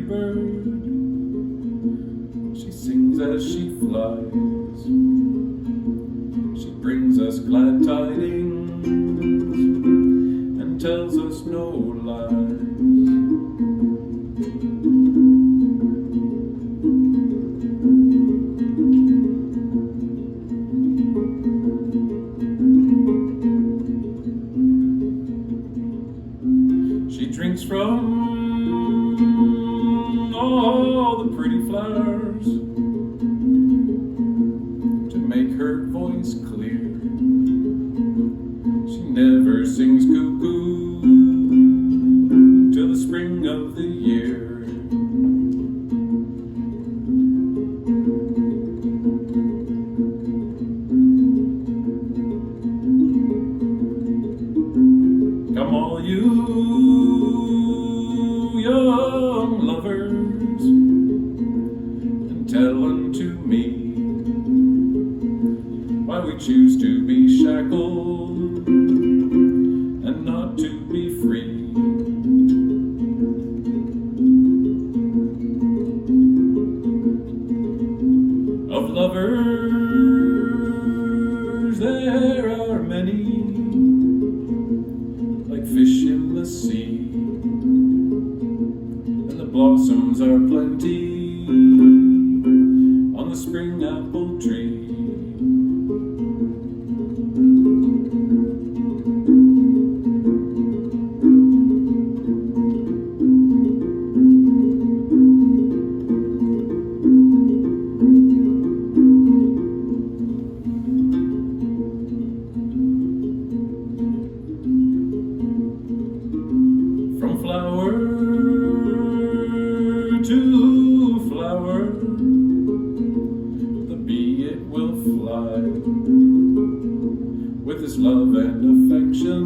bird. She sings as she flies. She brings us glad tidings and tells us no lies. She drinks from all the pretty flowers to make her voice clear. She never sings cuckoo till the spring of the year. Come all you young lovers, and tell unto me why we choose to be shackled and not to be free. Of lovers there are many, like fish in the sea, and the blossoms are plenty on the spring apple tree. From flower to flower, the bee it will fly, with its love and affection,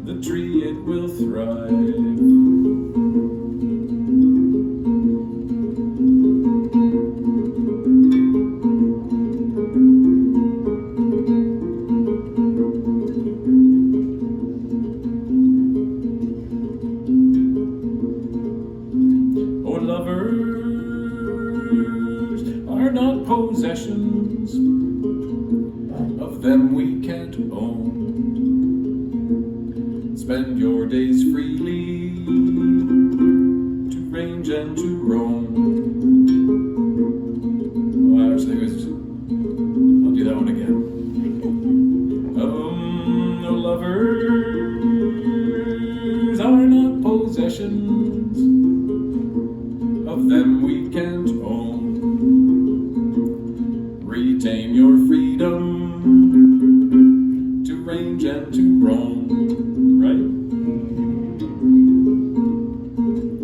the tree it will thrive. Lovers are not possessions, of them we can't own. Spend your days freely to range and to roam. Oh, actually, I'll do that one again. No, lovers are not possessions, of them we can't own. Retain your freedom to range and to roam, right?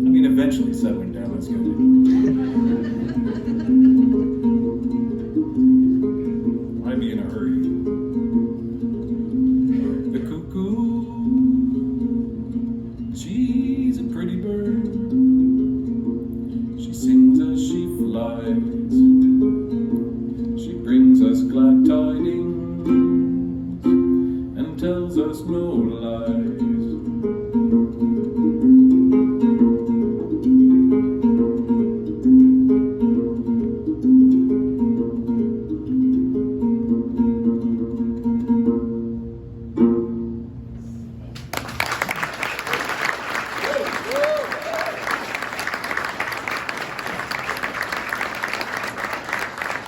I mean, eventually settling down, that's good. Why be in a hurry? The cuckoo, she's a pretty bird. She sings as she flies. She brings us glad tidings and tells us no lies.